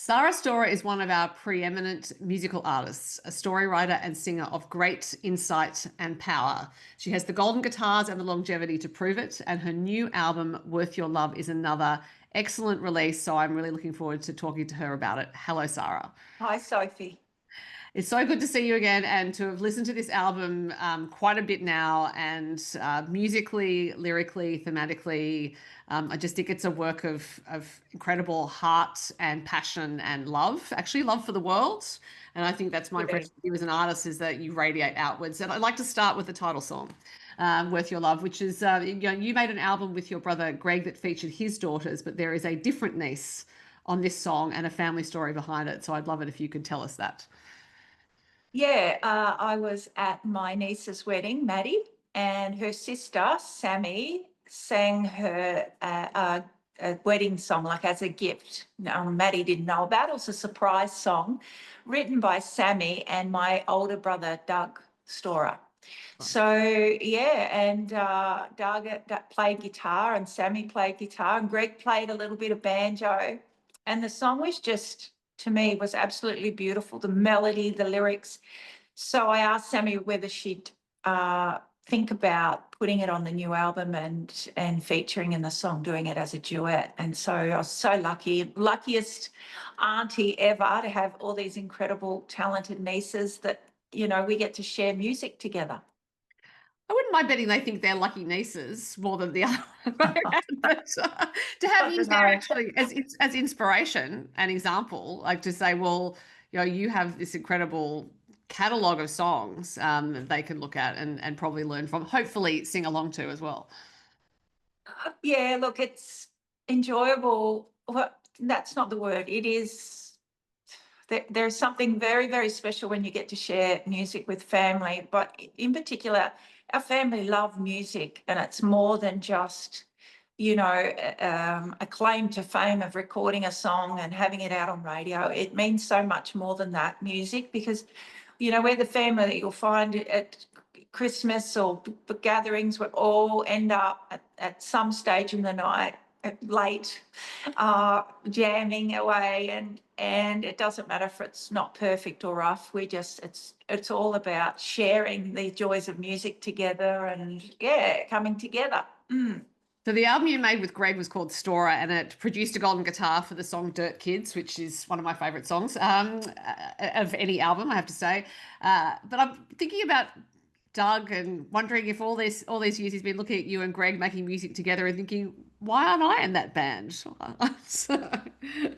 Sara Storer is one of our preeminent musical artists, a story writer and singer of great insight and power. She has the golden guitars and the longevity to prove it, and her new album, Worth Your Love, is another excellent release. So I'm really looking forward to talking to her about it. Hello, Sara. Hi, Sophie. It's so good to see you again and to have listened to this album quite a bit now. And musically, lyrically, thematically, I just think it's a work of incredible heart and passion and love, actually, love for the world. And I think that's my Yeah. impression of you as an artist is that you radiate outwards. And I'd like to start with the title song. Worth Your Love, which is, you made an album with your brother Greg that featured his daughters, but there is a different niece on this song and a family story behind it. So I'd love it if you could tell us that. Yeah, I was at my niece's wedding, Maddie, and her sister, Sammy, sang her a wedding song, like as a gift. Maddie didn't know about it. It was a surprise song written by Sammy and my older brother, Doug Storer. So, yeah, and Doug played guitar and Sammy played guitar and Greg played a little bit of banjo. And the song was just, to me, was absolutely beautiful. The melody, the lyrics. So I asked Sammy whether she'd think about putting it on the new album and featuring in the song, doing it as a duet. And so I was so lucky, luckiest auntie ever to have all these incredible, talented nieces that, we get to share music together. I wouldn't mind betting they think they're lucky nieces more than the other way around. But to have I you don't there know. actually as inspiration and example, like to say, well, you have this incredible catalogue of songs that they can look at and probably learn from, hopefully sing along to as well. Yeah, look, it's enjoyable. Well, that's not the word. It is, there's something very, very special when you get to share music with family. But in particular, our family love music, and it's more than just, a claim to fame of recording a song and having it out on radio. It means so much more than that, music, because, we're the family that you'll find at Christmas or gatherings, we all end up at some stage in the night late, jamming away, and it doesn't matter if it's not perfect or rough. It's all about sharing the joys of music together and yeah, coming together. So the album you made with Greg was called Storer, and it produced a golden guitar for the song Dirt Kids, which is one of my favorite songs of any album, I have to say. But I'm thinking about Doug and wondering if all these years he's been looking at you and Greg making music together and thinking, why aren't I in that band? So,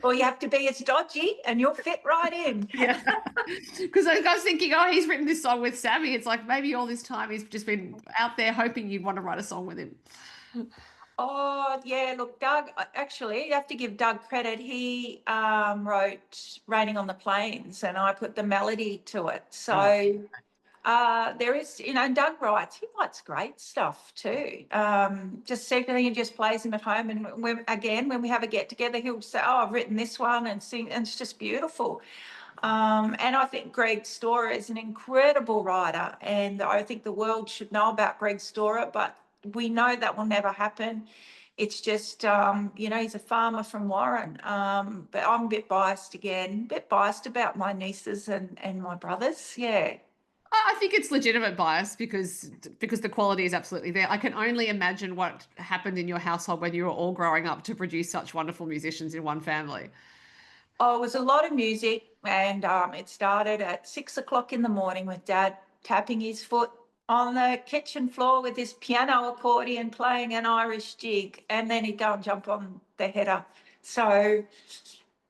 All you have to be is dodgy and you'll fit right in. yeah, because I was thinking, oh, he's written this song with Sammy. It's like maybe all this time he's just been out there hoping you'd want to write a song with him. Oh, yeah, look, Doug, actually, you have to give Doug credit. He wrote Raining on the Plains and I put the melody to it. Oh, So there is, Doug writes, he writes great stuff too. Just secretly, he just plays them at home. And when we have a get together, he'll say, oh, I've written this one and sing, and it's just beautiful. And I think Greg Storer is an incredible writer. And I think the world should know about Greg Storer, but we know that will never happen. It's just, he's a farmer from Warren. But I'm a bit biased again, a bit biased about my nieces and my brothers. Yeah. I think it's legitimate bias because the quality is absolutely there. I can only imagine what happened in your household when you were all growing up to produce such wonderful musicians in one family. Oh, it was a lot of music, and it started at 6 o'clock in the morning with Dad tapping his foot on the kitchen floor with his piano accordion playing an Irish jig, and then he'd go and jump on the header. So,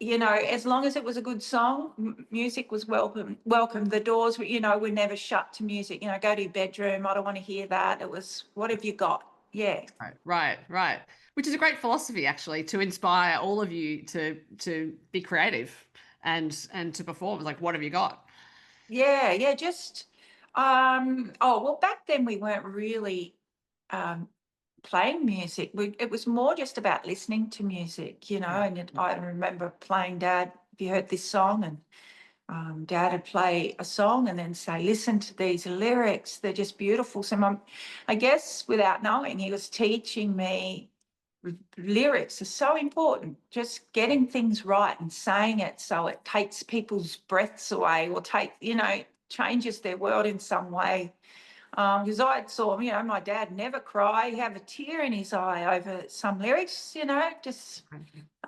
as long as it was a good song, music was welcome. Welcome. The doors were never shut to music. Go to your bedroom. I don't want to hear that. It was, what have you got? Yeah. Right. Which is a great philosophy, actually, to inspire all of you to be creative and to perform. Like, what have you got? Yeah, just well, back then we weren't really playing music. It was more just about listening to music, and I remember playing Dad, have you heard this song? And Dad would play a song and then say, listen to these lyrics, they're just beautiful. So I guess without knowing, he was teaching me lyrics are so important. Just getting things right and saying it so it takes people's breaths away, or changes their world in some way. Because I saw, my dad never cry, have a tear in his eye over some lyrics, just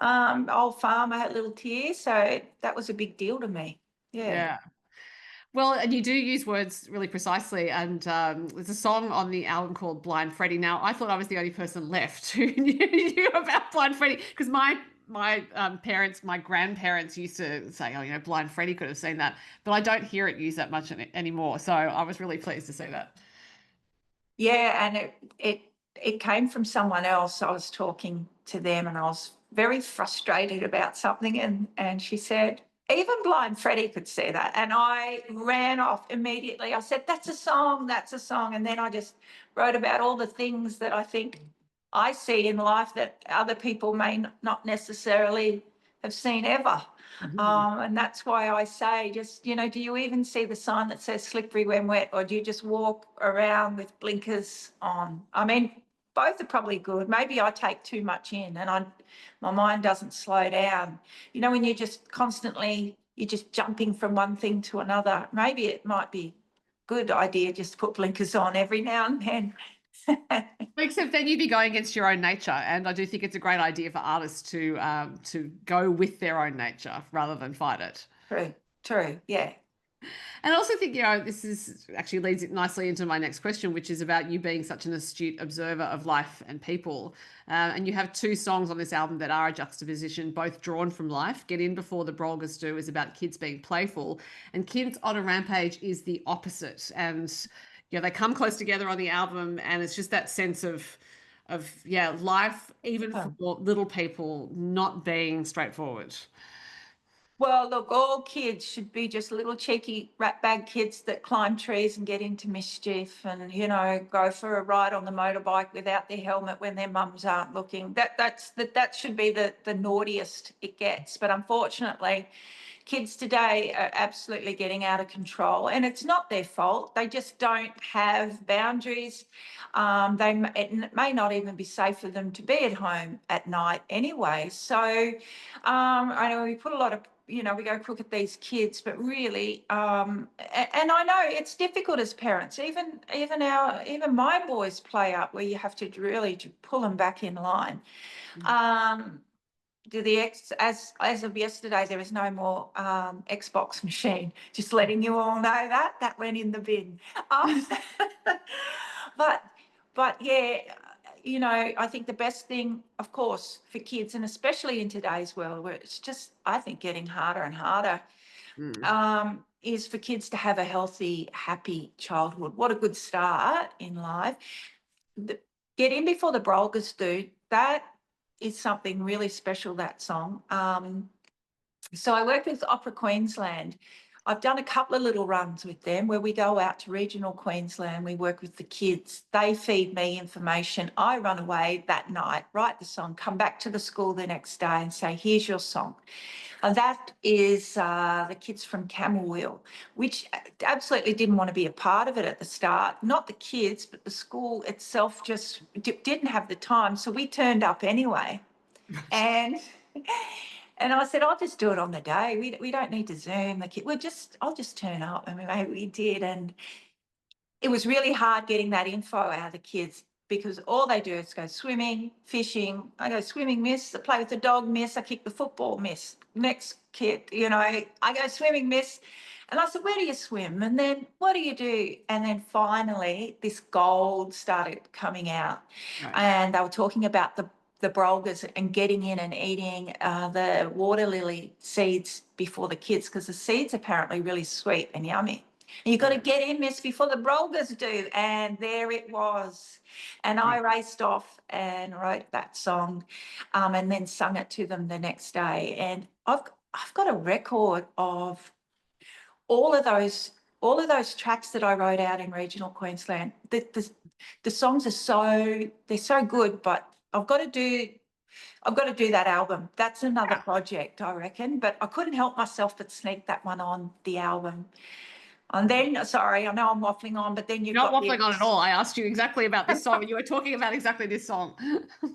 old farmer had little tears. So that was a big deal to me. Yeah. Well, and you do use words really precisely. And there's a song on the album called Blind Freddie. Now, I thought I was the only person left who knew about Blind Freddie, because my parents, my grandparents used to say, oh, Blind Freddie could have seen that. But I don't hear it used that much anymore. So I was really pleased to see that. Yeah, and it came from someone else. I was talking to them and I was very frustrated about something, and she said, even Blind Freddie could see that. And I ran off immediately. I said, that's a song, that's a song. And then I just wrote about all the things that I think I see in life that other people may not necessarily have seen ever. And that's why I say, just, do you even see the sign that says slippery when wet, or do you just walk around with blinkers on? I mean, both are probably good. Maybe I take too much in and my mind doesn't slow down. When you're just jumping from one thing to another, maybe it might be a good idea just to put blinkers on every now and then. Except then you'd be going against your own nature, and I do think it's a great idea for artists to go with their own nature rather than fight it. True, yeah. And I also think, this is actually leads it nicely into my next question, which is about you being such an astute observer of life and people. And you have two songs on this album that are a juxtaposition, both drawn from life. Get In Before the Brolgas Do is about kids being playful, and Kids on a Rampage is the opposite. And they come close together on the album, and it's just that sense of life, even for little people, not being straightforward. Well, look, all kids should be just little cheeky ratbag kids that climb trees and get into mischief and, go for a ride on the motorbike without their helmet when their mums aren't looking. That should be the naughtiest it gets. But unfortunately, kids today are absolutely getting out of control, and it's not their fault. They just don't have boundaries. It may not even be safe for them to be at home at night anyway. So I know we put a lot of, we go cook at these kids, but really, and I know it's difficult as parents. Even my boys play up where you have to really pull them back in line. As of yesterday, there is no more Xbox machine. Just letting you all know that went in the bin. But yeah, I think the best thing, of course, for kids, and especially in today's world where it's just, I think, getting harder and harder, is for kids to have a healthy, happy childhood. What a good start in life. Get In Before the Brolgas Do, that is something really special, that song. So I work with Opera Queensland. I've done a couple of little runs with them where we go out to regional Queensland. We work with the kids. They feed me information. I run away that night, write the song, come back to the school the next day and say, here's your song. And that is the kids from Camberwell, which absolutely didn't want to be a part of it at the start. Not the kids, but the school itself just didn't have the time. So we turned up anyway. And I said, I'll just do it on the day. We don't need to Zoom the kid. I'll just turn up. And we did. And it was really hard getting that info out of the kids because all they do is go swimming, fishing. I go swimming, miss. I play with the dog, miss. I kick the football, miss. Next kid, I go swimming, miss. And I said, where do you swim? And then what do you do? And then finally, this gold started coming out. Right. And they were talking about the brolgas and getting in and eating the water lily seeds before the kids, because the seeds are apparently really sweet and yummy. And you've got to get in, miss, before the brolgas do. And there it was. And I raced off and wrote that song and then sung it to them the next day. And I've got a record of all of those tracks that I wrote out in regional Queensland. The songs are they're so good, but I've got to do that album. That's another project, I reckon. But I couldn't help myself but sneak that one on the album. And then, sorry, I know I'm waffling on, but then you've Not got waffling on at all. I asked you exactly about this song. You were talking about exactly this song.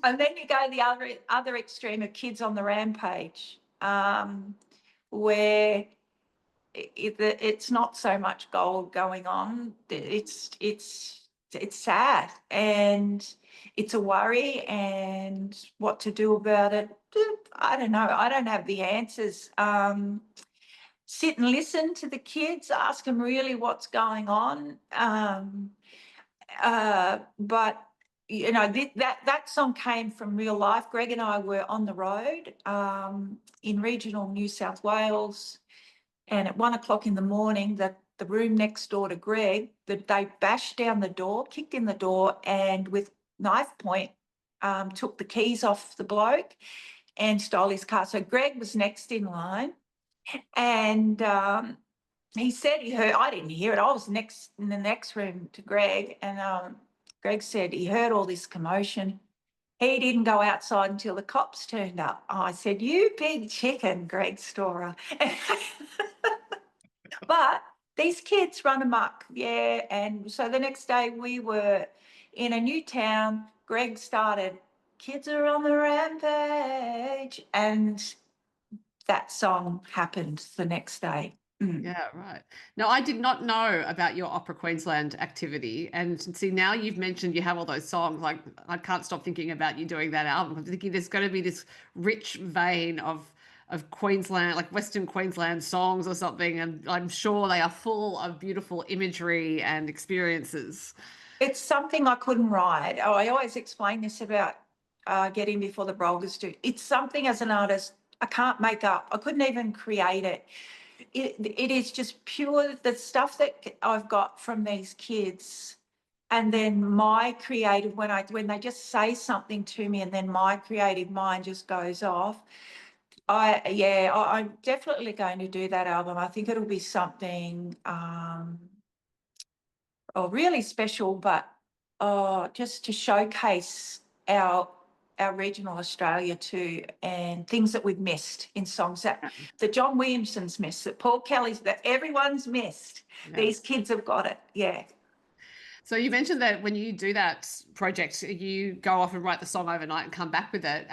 and then you go the other extreme of Kids on the Rampage, where it's not so much gold going on. It's sad and it's a worry, and what to do about it. I don't know. I don't have the answers. Sit and listen to the kids, ask them really what's going on. But you know, that song came from real life. Greg and I were on the road in regional New South Wales, and at 1 o'clock in the morning, the room next door to Greg, that they bashed down the door, kicked in the door, and with knife point took the keys off the bloke and stole his car. So Greg was next in line, and he said he heard. I didn't hear it. I was next in the next room to Greg, and Greg said he heard all this commotion. He didn't go outside until the cops turned up. I said, "You big chicken, Greg Storer." But these kids run amok, yeah. And so the next day we were in a new town. Greg started, "Kids are on the rampage," and that song happened the next day. Yeah, right. No, I did not know about your Opera Queensland activity. And see, now you've mentioned you have all those songs. Like, I can't stop thinking about you doing that album. I'm thinking there's going to be this rich vein of Queensland, like Western Queensland songs or something. And I'm sure they are full of beautiful imagery and experiences. It's something I couldn't write. Oh, I always explain this about getting before the Brolgas do. It's something as an artist I can't make up. I couldn't even create it. It is just pure, the stuff that I've got from these kids, and then my creative, when they just say something to me, and then my creative mind just goes off. I'm definitely going to do that album. I think it'll be something really special, but just to showcase our regional Australia too, and things that we've missed in songs that John Williamson's missed, that Paul Kelly's, that everyone's missed. Yeah. These kids have got it. Yeah. So you mentioned that when you do that project, you go off and write the song overnight and come back with it.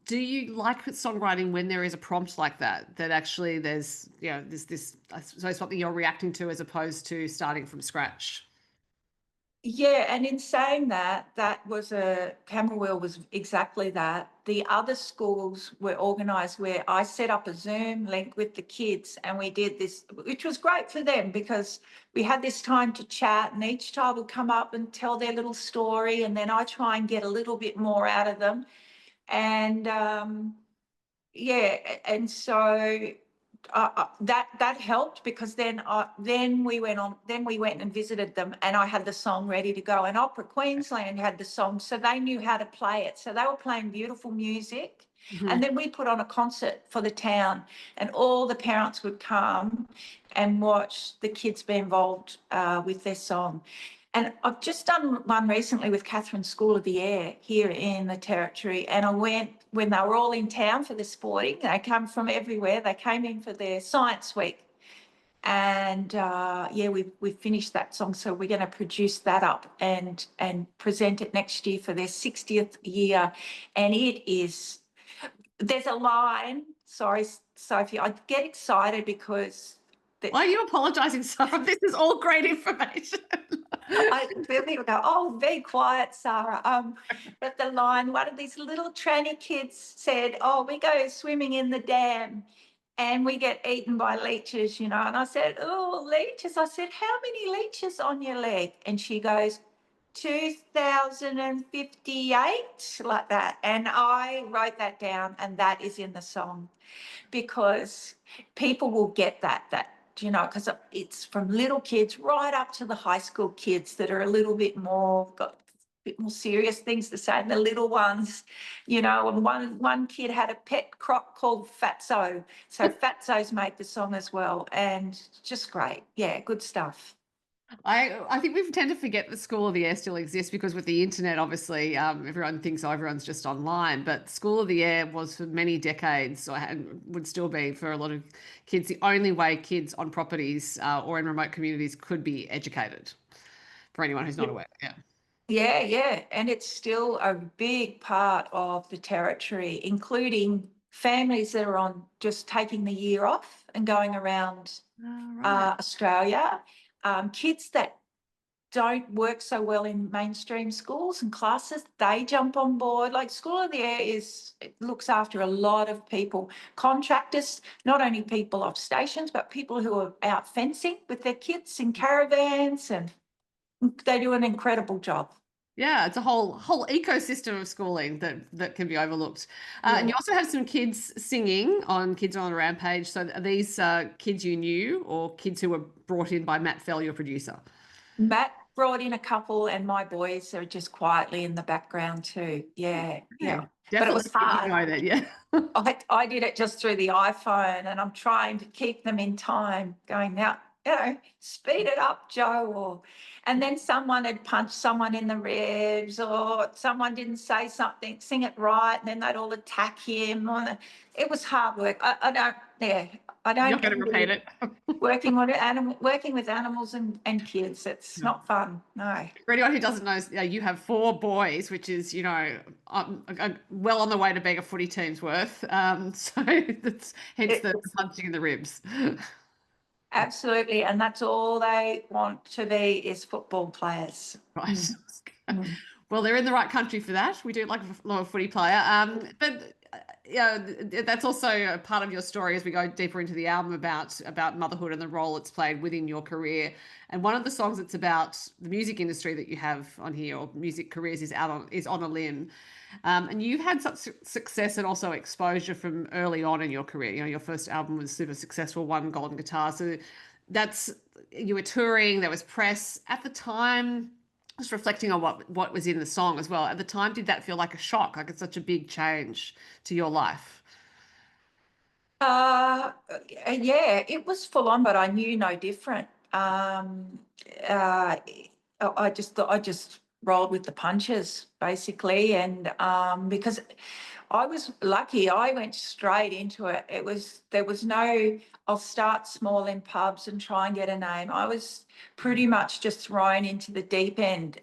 Do you like songwriting when there is a prompt like that, that actually there's, you know, this, I suppose, something you're reacting to as opposed to starting from scratch? Yeah, and in saying that, Camberwell was exactly that. The other schools were organised where I set up a Zoom link with the kids, and we did this, which was great for them because we had this time to chat, and each child would come up and tell their little story, and then I try and get a little bit more out of them. And and so that helped, because then we went and visited them, and I had the song ready to go, and Opera Queensland had the song, so they knew how to play it, so they were playing beautiful music. Mm-hmm. And then we put on a concert for the town, and all the parents would come and watch the kids be involved with their song. And I've just done one recently with Catherine's School of the Air here in the Territory. And I went when they were all in town for the sporting. They come from everywhere. They came in for their science week. And we finished that song. So we're going to produce that up and present it next year for their 60th year. And there's a line, sorry, Sophie, I get excited because... Why are you apologising, Sarah? This is all great information. I really go, "Oh, be quiet, Sarah." But the line, one of these little tranny kids said, "Oh, we go swimming in the dam and we get eaten by leeches, you know." And I said, "Oh, leeches." I said, "How many leeches on your leg?" And she goes, 2058, like that. And I wrote that down, and that is in the song, because people will get that, you know, because it's from little kids right up to the high school kids that are a little bit more, got a bit more serious things to say, and the little ones, you know. And one kid had a pet croc called Fatso, so Fatso's made the song as well, and just great. Yeah, good stuff. I think we tend to forget that School of the Air still exists because with the internet, obviously, everyone thinks, oh, everyone's just online. But School of the Air was for many decades, and would still be for a lot of kids, the only way kids on properties or in remote communities could be educated. For anyone who's not aware, yeah. Yeah, yeah. And it's still a big part of the territory, including families that are on just taking the year off and going around Oh, right. Australia. Kids that don't work so well in mainstream schools and classes, they jump on board. Like School of the Air it looks after a lot of people, contractors, not only people off stations, but people who are out fencing with their kids in caravans, and they do an incredible job. Yeah, it's a whole ecosystem of schooling that can be overlooked. And Yeah. you also have some kids singing on Kids on a Rampage. So are these kids you knew or kids who were brought in by Matt Fell, your producer? Matt brought in a couple, and my boys are just quietly in the background too. Yeah, yeah. Okay. But it Definitely was let you hard. know that, yeah. I did it just through the iPhone, and I'm trying to keep them in time, going now, speed it up, Joe. And then someone had punched someone in the ribs, or someone didn't say something, sing it right, and then they'd all attack him. It was hard work. I don't, yeah, I You're don't going to repeat envy it. working with animals and kids. It's not fun. No. For anyone who doesn't know, you have four boys, which is, well on the way to being a footy team's worth. So that's hence the It's punching in the ribs. absolutely, and that's all they want to be is football players. Right. Mm, mm. Well, they're in the right country for that. We do like a lot of footy player. But yeah, that's also a part of your story as we go deeper into the album about motherhood and the role it's played within your career. And one of the songs that's about the music industry that you have on here, or music careers, is on a limb. And you've had such success and also exposure from early on in your career. Your first album was super successful, won golden guitar. So that's you were touring. There was press at the time. Just reflecting on what was in the song as well. At the time, did that feel like a shock? Like it's such a big change to your life? Yeah, it was full on, but I knew no different. Uh, I just thought I just rolled with the punches basically, and because I was lucky, I went straight into it. There was no I'll start small in pubs and try and get a name. I was pretty much just thrown into the deep end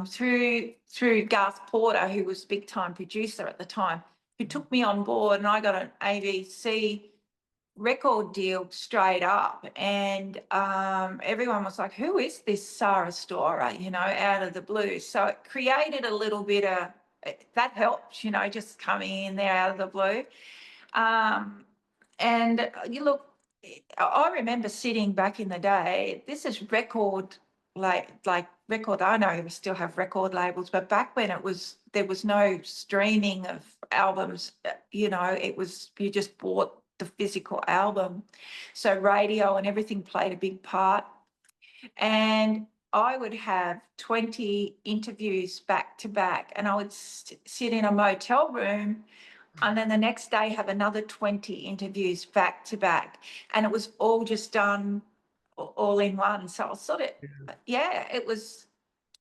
through Garth Porter, who was big time producer at the time, who took me on board, and I got an ABC record deal straight up. And everyone was like, who is this Sara Storer, out of the blue? So it created a little bit of that helped, just coming in there out of the blue. And you look, I remember sitting back in the day, this is record, like record. I know we still have record labels, but back when there was no streaming of albums, it was, you just bought the physical album. So radio and everything played a big part. And I would have 20 interviews back to back, and I would sit in a motel room, and then the next day have another 20 interviews back to back. And it was all just done all in one. So I was sort of, yeah, it was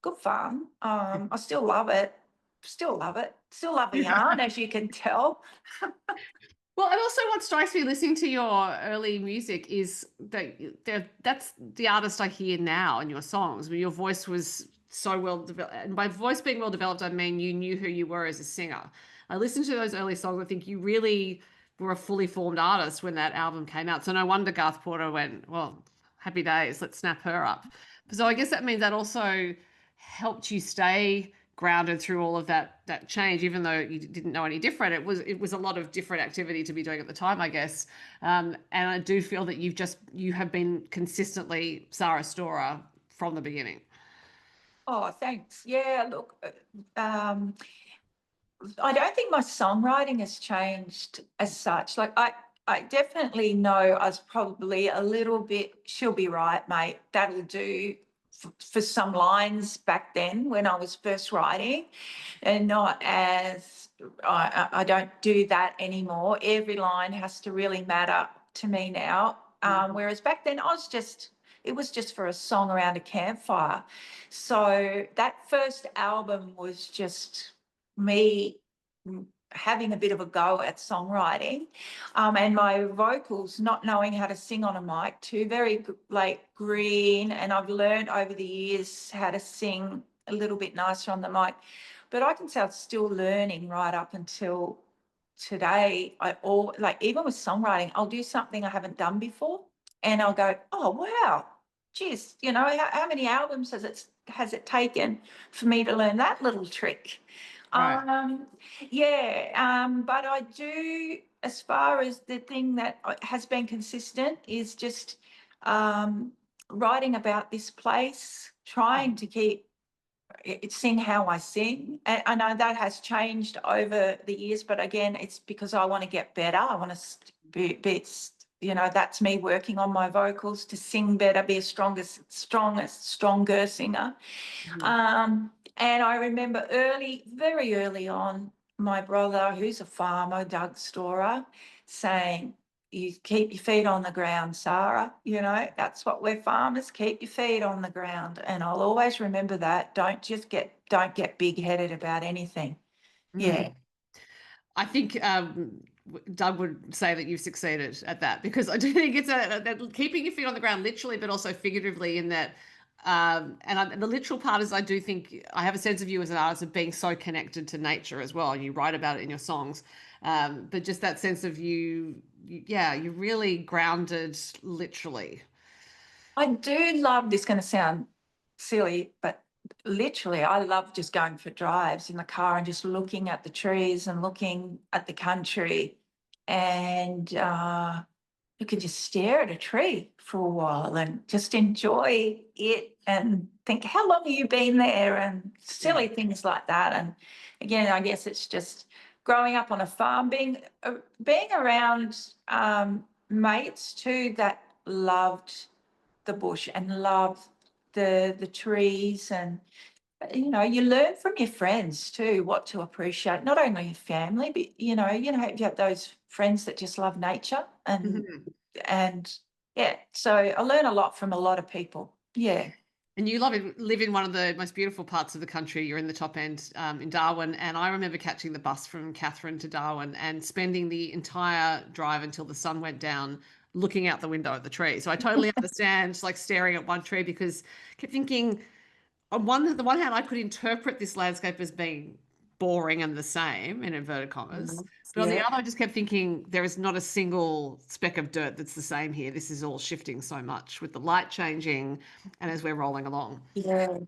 good fun. I still love it. Still love it. Still love the yarn, as you can tell. Well, and also what strikes me listening to your early music is that that's the artist I hear now in your songs. Where your voice was so well developed, and by voice being well developed, I mean you knew who you were as a singer. I listened to those early songs. I think you really were a fully formed artist when that album came out. So no wonder Garth Porter went, well, happy days, let's snap her up. So I guess that means that also helped you stay grounded through all of that change, even though you didn't know any different. It was a lot of different activity to be doing at the time, I guess. And I do feel that you have been consistently Sara Storer from the beginning. Oh, thanks. Yeah, look, I don't think my songwriting has changed as such. Like I definitely know I was probably a little bit, she'll be right, mate. That'll do for some lines back then when I was first writing, and not as I don't do that anymore. Every line has to really matter to me now. Whereas back then I was just it was just for a song around a campfire. So that first album was just me having a bit of a go at songwriting, and my vocals not knowing how to sing on a mic too, very like green, and I've learned over the years how to sing a little bit nicer on the mic, but I can say I'm still learning right up until today. Even with songwriting, I'll do something I haven't done before and I'll go, oh wow, geez, how many albums has it taken for me to learn that little trick? Right. But I do, as far as the thing that has been consistent is just writing about this place, trying to keep sing how I sing. And I know that has changed over the years, but again, it's because I want to get better. I want to that's me working on my vocals to sing better, be a stronger singer. And I remember very early on, my brother, who's a farmer, Doug Storer, saying, you keep your feet on the ground, Sara. That's what we're farmers, keep your feet on the ground. And I'll always remember that. Don't get big-headed about anything. Yeah. I think Doug would say that you've succeeded at that, because I do think it's that keeping your feet on the ground literally, but also figuratively, in that. The literal part is, I do think I have a sense of you as an artist of being so connected to nature as well. You write about it in your songs, but just that sense of you're really grounded literally. I do love, this is going to sound silly, but literally, I love just going for drives in the car and just looking at the trees and looking at the country. And you can just stare at a tree for a while and just enjoy it and think, how long have you been there? And silly things like that. And again, I guess it's just growing up on a farm, being around mates too that loved the bush and loved the trees. And you learn from your friends too what to appreciate, not only your family, but you have those friends that just love nature. And yeah, so I learn a lot from a lot of people. Yeah. And you live in one of the most beautiful parts of the country. You're in the top end, in Darwin. And I remember catching the bus from Catherine to Darwin and spending the entire drive until the sun went down looking out the window at the tree. So I totally understand, like, staring at one tree, because I kept thinking, the one hand, I could interpret this landscape as being boring and the same, in inverted commas. But on the other, I just kept thinking, there is not a single speck of dirt that's the same here. This is all shifting so much with the light changing and as we're rolling along. Yeah.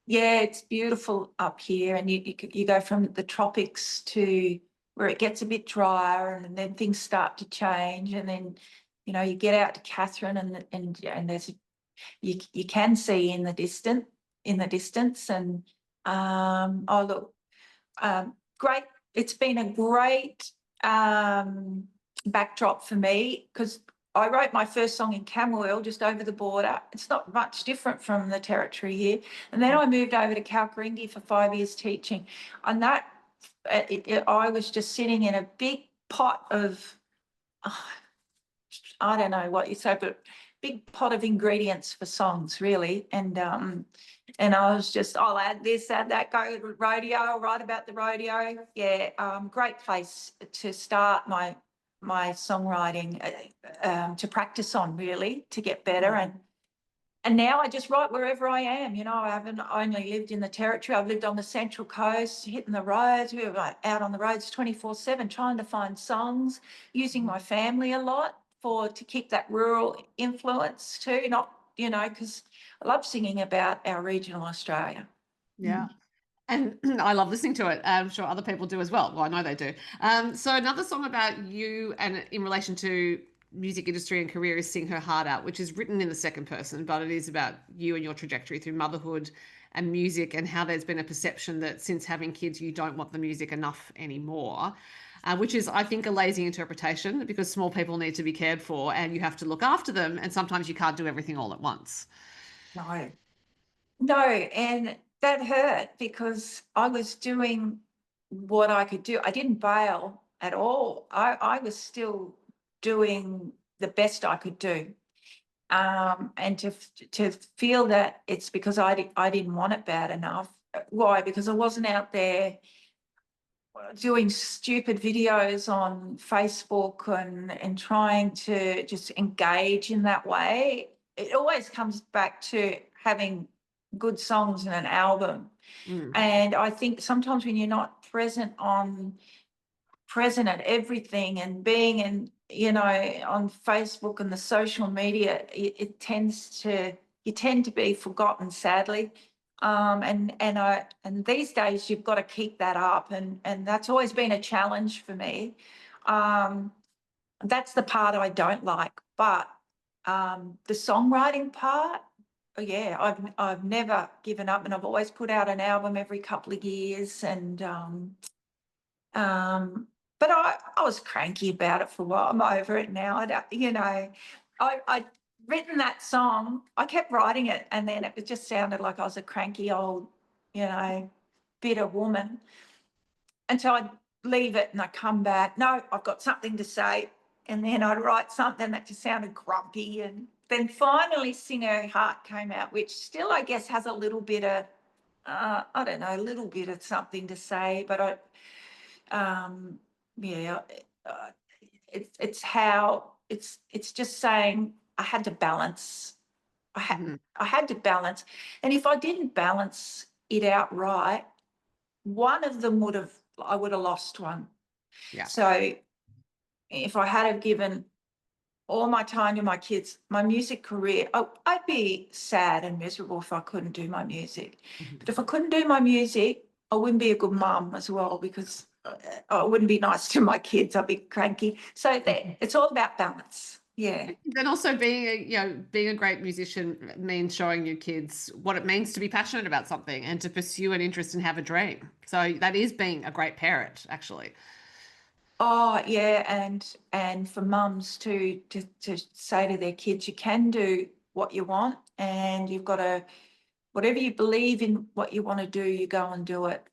Yeah, it's beautiful up here. And you go from the tropics to where it gets a bit drier, and then things start to change. And then, you get out to Catherine, and there's you can see in the distance. And great. It's been a great backdrop for me, because I wrote my first song in Camberwell, just over the border. It's not much different from the territory here. And then I moved over to Kalkaringi for 5 years teaching. And that, I was just sitting in a big pot of, I don't know what you say, but big pot of ingredients for songs, really. And I was just, I'll add this, add that, go to the rodeo, I'll write about the rodeo. Yeah, great place to start my songwriting, to practice on, really, to get better. And now I just write wherever I am. I haven't only lived in the territory. I've lived on the Central Coast, hitting the roads. We were out on the roads 24/7, trying to find songs, using my family a lot to keep that rural influence too. Not, because I love singing about our regional Australia. Yeah. And I love listening to it. I'm sure other people do as well. Well, I know they do. So another song about you and in relation to music industry and career is Sing Her Heart Out, which is written in the second person, but it is about you and your trajectory through motherhood and music, and how there's been a perception that since having kids, you don't want the music enough anymore, which is, I think, a lazy interpretation, because small people need to be cared for and you have to look after them. And sometimes you can't do everything all at once. No, and that hurt, because I was doing what I could do. I didn't bail at all. I was still doing the best I could do. And to feel that it's because I didn't want it bad enough. Why? Because I wasn't out there doing stupid videos on Facebook and trying to just engage in that way. It always comes back to having good songs in an album. And I think sometimes when you're not present at everything and being in, on Facebook and the social media, you tend to be forgotten, sadly. And these days you've got to keep that up, and that's always been a challenge for me. That's the part I don't like, but the songwriting part, yeah, I've never given up, and I've always put out an album every couple of years, and but I was cranky about it for a while. I'm over it now. I'd written that song. I kept writing it, and then it just sounded like I was a cranky old, bitter woman. And so I'd leave it and I'd come back. No, I've got something to say. And then I'd write something that just sounded grumpy. And then finally Sing Her Heart came out, which still, I guess, has a little bit of, I don't know, a little bit of something to say. But it's just saying I had to balance. I had to balance. And if I didn't balance it out right, one of them I would have lost one. Yeah. So if I had have given all my time to my kids, my music career, I'd be sad and miserable if I couldn't do my music. But if I couldn't do my music, I wouldn't be a good mum as well, because I wouldn't be nice to my kids. I'd be cranky. So it's all about balance. Yeah. Then also being a great musician means showing your kids what it means to be passionate about something and to pursue an interest and have a dream. So that is being a great parent, actually. Oh yeah, and for mums to say to their kids, you can do what you want, and you've got to, whatever you believe in, what you want to do, you go and do it.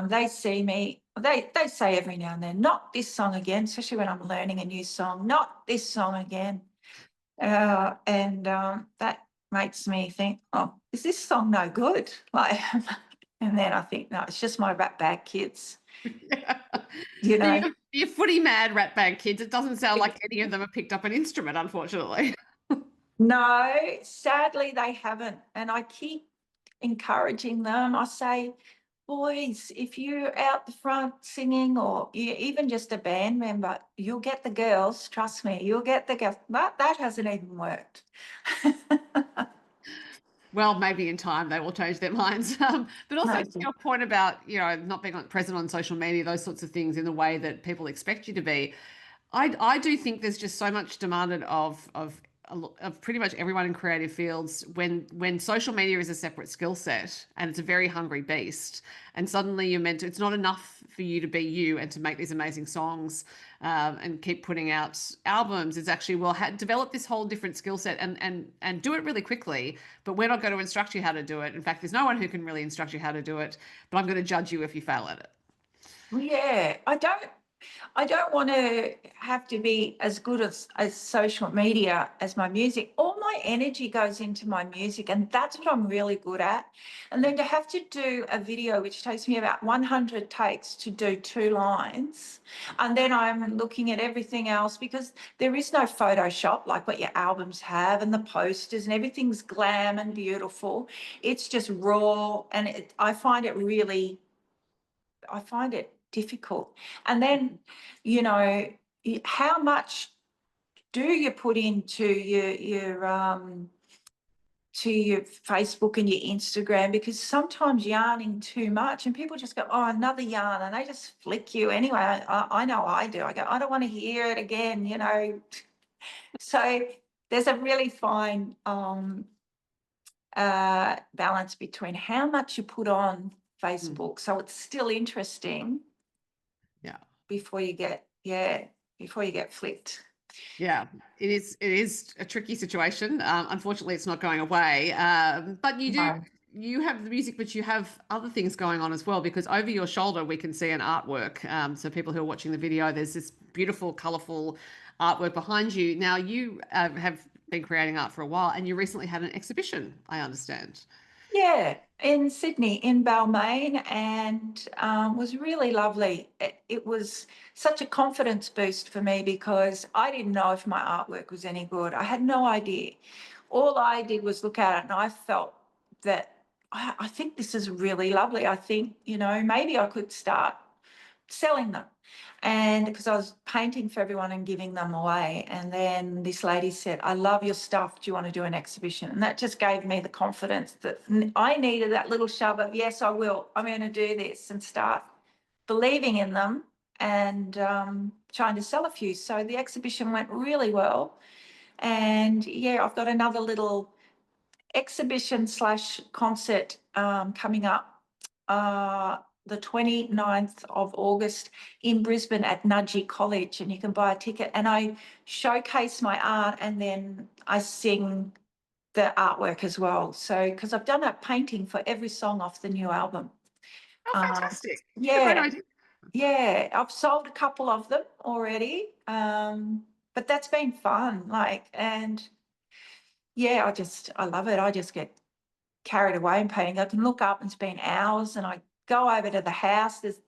They see me, they say every now and then, not this song again, especially when I'm learning a new song, not this song again. And that makes me think, oh, is this song no good? Like, and then I think, no, it's just my rat bag kids. Yeah. Your footy mad rat bag kids, it doesn't sound like any of them have picked up an instrument, unfortunately. No, sadly they haven't. And I keep encouraging them. I say, boys, if you're out the front singing, or you're even just a band member, you'll get the girls. Trust me, you'll get the girls. But that hasn't even worked. Well, maybe in time they will change their minds. But also to your point about, not being present on social media, those sorts of things in the way that people expect you to be. I do think there's just so much demanded of pretty much everyone in creative fields when social media is a separate skill set and it's a very hungry beast, and suddenly it's not enough for you to be you and to make these amazing songs and keep putting out albums. It's actually, develop this whole different skill set and do it really quickly, but we're not going to instruct you how to do it. In fact, there's no one who can really instruct you how to do it, but I'm going to judge you if you fail at it. Yeah, I don't want to have to be as good as social media as my music. All my energy goes into my music, and that's what I'm really good at. And then to have to do a video, which takes me about 100 takes to do 2 lines, and then I'm looking at everything else, because there is no Photoshop like what your albums have, and the posters and everything's glam and beautiful. It's just raw, and I find it difficult. And then, how much do you put into your Facebook and your Instagram? Because sometimes yarning too much and people just go, oh, another yarn, and they just flick you anyway. I know I do. I go, I don't want to hear it again, So there's a really fine balance between how much you put on Facebook so it's still interesting, before you get flicked. Yeah, it is a tricky situation. Unfortunately, it's not going away. But you do you have the music, but you have other things going on as well, because over your shoulder we can see an artwork. So people who are watching the video, there's this beautiful, colourful artwork behind you. Now you have been creating art for a while, and you recently had an exhibition, I understand. Yeah, in Sydney, in Balmain, and was really lovely. It was such a confidence boost for me because I didn't know if my artwork was any good. I had no idea. All I did was look at it, and I felt that I think this is really lovely. I think, maybe I could start selling them. And because I was painting for everyone and giving them away. And then this lady said, I love your stuff. Do you want to do an exhibition? And that just gave me the confidence that I needed, that little shove of, yes, I will. I'm going to do this, and start believing in them and trying to sell a few. So the exhibition went really well. And yeah, I've got another little exhibition slash concert coming up the 29th of August in Brisbane at Nudgee College, and you can buy a ticket. And I showcase my art, and then I sing the artwork as well. So, because I've done a painting for every song off the new album. Oh, fantastic. What a great Yeah, idea. yeah, I've sold a couple of them already. But that's been fun. And yeah, I love it. I just get carried away in painting. I can look up and spend hours, and I go over to the house. There's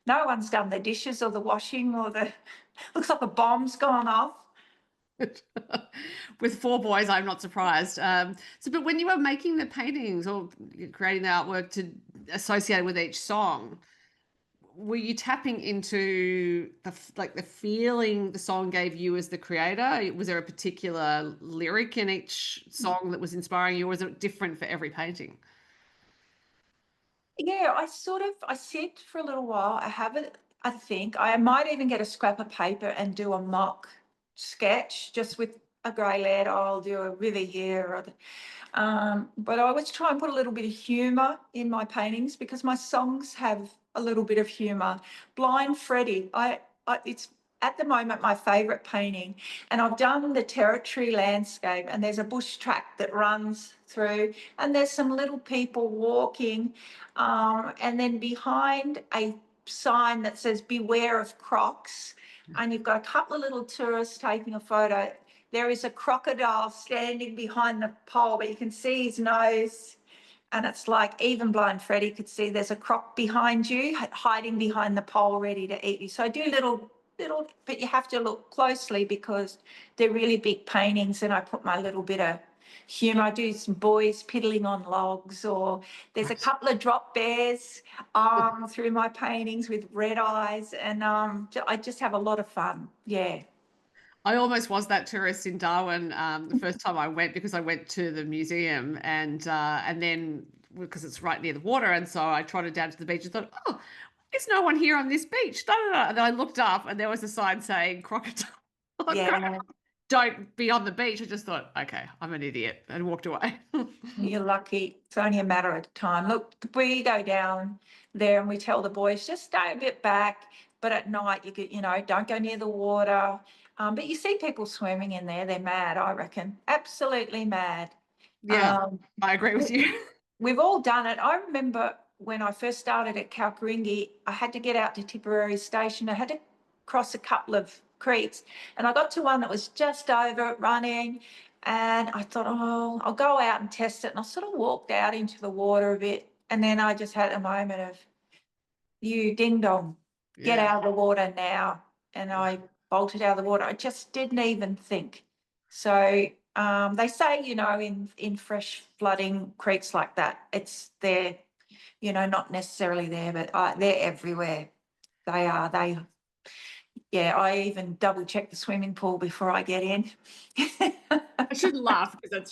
no one's done the dishes or the washing or the looks like a bomb's gone off. With four boys, I'm not surprised. But when you were making the paintings or creating the artwork to associate with each song, were you tapping into the feeling the song gave you as the creator? Was there a particular lyric in each song that was inspiring you, or was it different for every painting? Yeah, I sit for a little while. I have it, I think. I might even get a scrap of paper and do a mock sketch just with a grey lead. I'll do a river here. But I always try and put a little bit of humour in my paintings because my songs have a little bit of humour. Blind Freddie, it's at the moment my favourite painting, and I've done the territory landscape, and there's a bush track that runs through, and there's some little people walking, and then behind a sign that says beware of crocs, and you've got a couple of little tourists taking a photo. There is a crocodile standing behind the pole, but you can see his nose. And it's like even blind Freddie could see there's a croc behind you, hiding behind the pole, ready to eat you. So I do little, but you have to look closely because they're really big paintings. And I put my little bit of humour. I do some boys piddling on logs, or there's a couple of drop bears through my paintings with red eyes. And I just have a lot of fun. Yeah. I almost was that tourist in Darwin the first time I went, because I went to the museum, and then because it's right near the water, and so I trotted down to the beach and thought, oh, there's no one here on this beach. Da, da, da. And then I looked up and there was a sign saying crocodile. Yeah. Don't be on the beach. I just thought, okay, I'm an idiot, and walked away. You're lucky. It's only a matter of time. Look, we go down there and we tell the boys, just stay a bit back. But at night, don't go near the water. But you see people swimming in there. They're mad, I reckon. Absolutely mad. Yeah, Um, I agree with you. we've all done it. I remember when I first started at Kalkaringi, I had to get out to Tipperary Station. I had to cross a couple of creeks, and I got to one that was just over it running. And I thought, oh, I'll go out and test it. And I sort of walked out into the water a bit. And then I just had a moment of, you ding dong, get Yeah. out of the water now. And I bolted out of the water. I just didn't even think. So they say, in fresh flooding creeks like that, it's there, not necessarily there, but they're everywhere. They are. Yeah, I even double check the swimming pool before I get in. I shouldn't laugh because that's,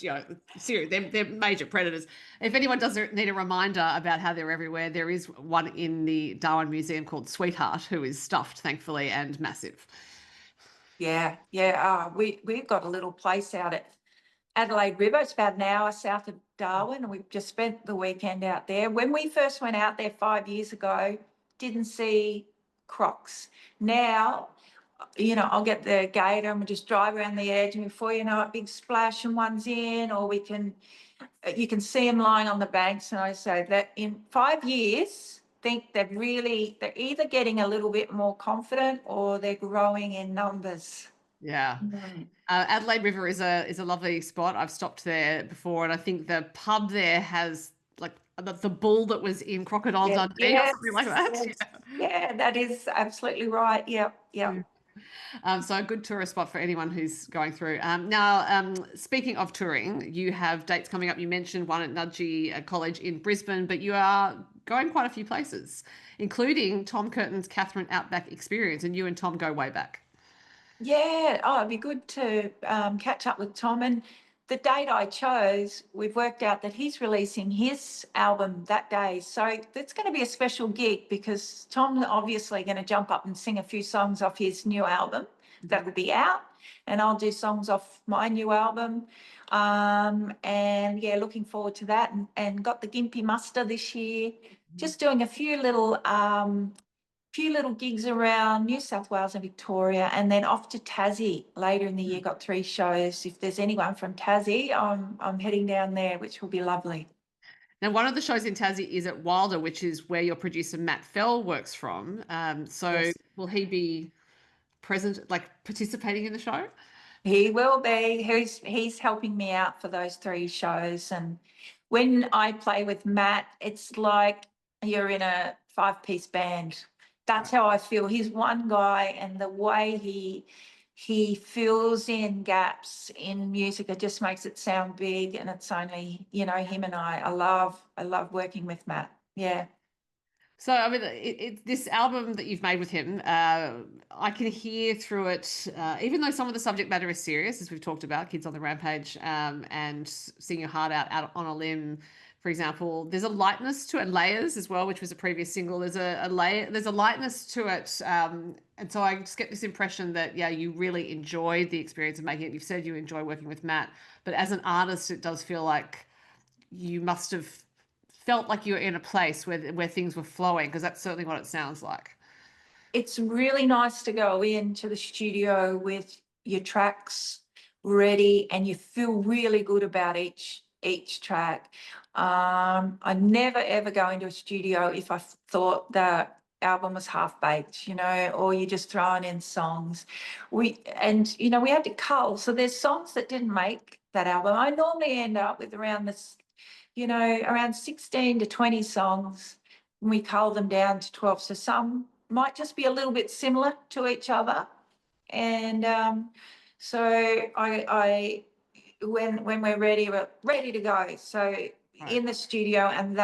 serious. They're major predators. If anyone doesn't need a reminder about how they're everywhere, there is one in the Darwin Museum called Sweetheart, who is stuffed, thankfully, and massive. Yeah, yeah. We've got a little place out at Adelaide River. It's about an hour south of Darwin, and we've just spent the weekend out there. When we first went out there 5 years ago, didn't see crocs. Now, I'll get the gator and we'll just drive around the edge, and before you know it, big splash and one's in, or we can You can see them lying on the banks, and I say that in 5 years, think they're either getting a little bit more confident or they're growing in numbers. Yeah. Mm. Adelaide River is a lovely spot. I've stopped there before, and I think the pub there has like the bull that was in Crocodile Yeah, Dundee or yes, something like that. yes. Yeah, that is absolutely right. Yep, Yeah. yep. So a good tourist spot for anyone who's going through. Now, speaking of touring, you have dates coming up. You mentioned one at Nudgee College in Brisbane, but you are going quite a few places, including Tom Curtin's Catherine Outback Experience, and you and Tom go way back. Yeah, oh, it'd be good to catch up with Tom. And the date I chose, we've worked out that he's releasing his album that day. So that's going to be a special gig because Tom's obviously going to jump up and sing a few songs off his new album that will be out. And I'll do songs off my new album. And yeah, looking forward to that. And got the Gimpy Muster this year. Just doing a few little gigs around New South Wales and Victoria, and then off to Tassie later in the year. Got 3 shows. If there's anyone from Tassie, I'm heading down there, which will be lovely. Now, one of the shows in Tassie is at Wilder, which is where your producer Matt Fell works from. So Yes, will he be present, like participating in the show? he will be. He's helping me out for those 3 shows. And when I play with Matt, it's like you're in a 5-piece band. That's how I feel. He's one guy, and the way he fills in gaps in music, it just makes it sound big. And it's only, him and I. I love working with Matt. Yeah. So, I mean, this album that you've made with him, I can hear through it, even though some of the subject matter is serious, as we've talked about, kids on the rampage, and sing your heart out on a limb, for example. There's a lightness to it, layers as well, which was a previous single. There's a layer, there's a lightness to it, and so I just get this impression that yeah, you really enjoyed the experience of making it. You've said you enjoy working with Matt, but as an artist, it does feel like you must have felt like you were in a place where things were flowing, because that's certainly what it sounds like. It's really nice to go into the studio with your tracks ready and you feel really good about each track. I never ever go into a studio if I thought the album was half baked, or you're just throwing in songs. We had to cull. So there's songs that didn't make that album. I normally end up with around 16 to 20 songs, and we cull them down to 12. So some might just be a little bit similar to each other. And so I when we're ready to go. So Right. in the studio, and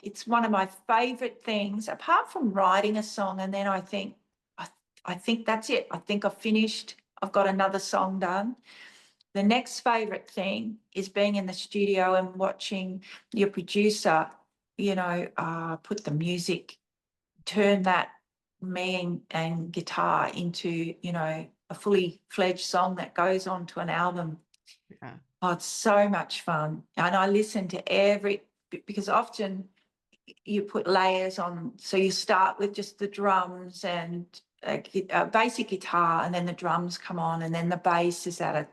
it's one of my favorite things, apart from writing a song. And then I think that's it. I think I've finished. I've got another song done. The next favorite thing is being in the studio and watching your producer, put the music, turn that me and guitar into, a fully fledged song that goes on to an album. Yeah. Oh, it's so much fun. And I listen to because often you put layers on. So you start with just the drums and a basic guitar, and then the drums come on, and then the bass is added.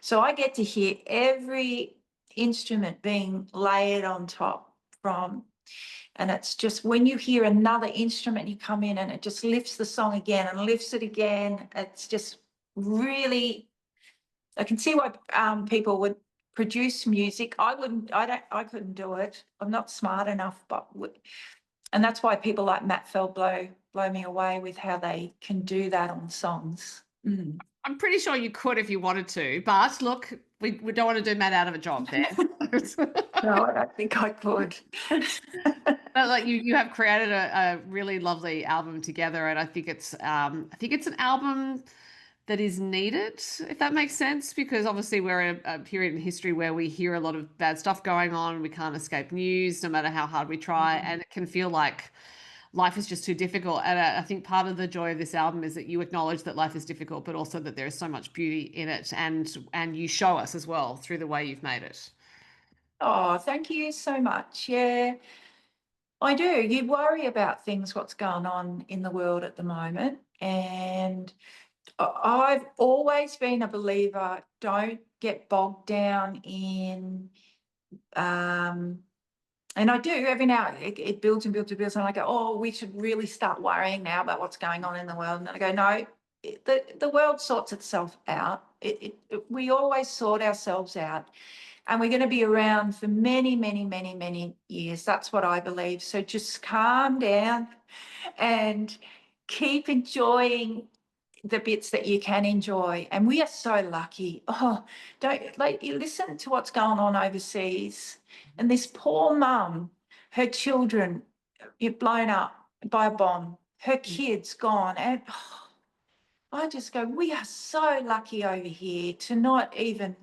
So I get to hear every instrument being layered on top and it's just when you hear another instrument, you come in and it just lifts the song again and lifts it again. It's just really, I can see why people would produce music. I couldn't do it. I'm not smart enough, and that's why people like Matt Fell blow me away with how they can do that on songs. Mm. I'm pretty sure you could if you wanted to, but look, we don't want to do Matt out of a job there. No, I don't think I could. But like you have created a really lovely album together, and I think it's an album that is needed, if that makes sense, because obviously we're in a period in history where we hear a lot of bad stuff going on. We can't escape news, no matter how hard we try, and it can feel like life is just too difficult. And I think part of the joy of this album is that you acknowledge that life is difficult, but also that there is so much beauty in it, and you show us as well through the way you've made it. Oh, thank you so much. Yeah, I do. You worry about things, what's going on in the world at the moment. And I've always been a believer, don't get bogged down in and I do every now, it builds and builds and builds. And I go, oh, we should really start worrying now about what's going on in the world. And I go, no, the world sorts itself out. We always sort ourselves out. And we're going to be around for many, many, many, many years. That's what I believe. So just calm down and keep enjoying the bits that you can enjoy. And we are so lucky. Oh, don't, like, you listen to what's going on overseas. And this poor mum, her children blown up by a bomb, her kids gone. And I just go, we are so lucky over here to not even,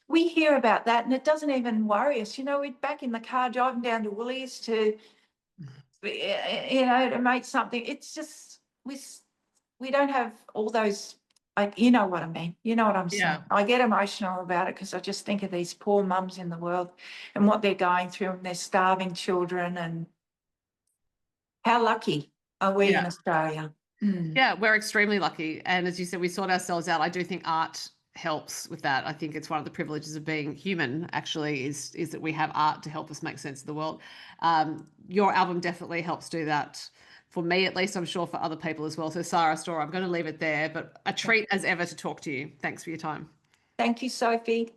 we hear about that and it doesn't even worry us. You know, we're back in the car driving down to Woolies to, to make something. It's just, we don't have all those, like, you know what I mean? You know what I'm saying? Yeah. I get emotional about it because I just think of these poor mums in the world and what they're going through, and their starving children, and how lucky are we in Australia? Yeah, we're extremely lucky. And as you said, we sort ourselves out. I do think art helps with that. I think it's one of the privileges of being human, actually, is that we have art to help us make sense of the world. Your album definitely helps do that for me, at least. I'm sure for other people as well. So Sara Storer, I'm going to leave it there, but a treat as ever to talk to you. Thanks for your time. Thank you, Sophie.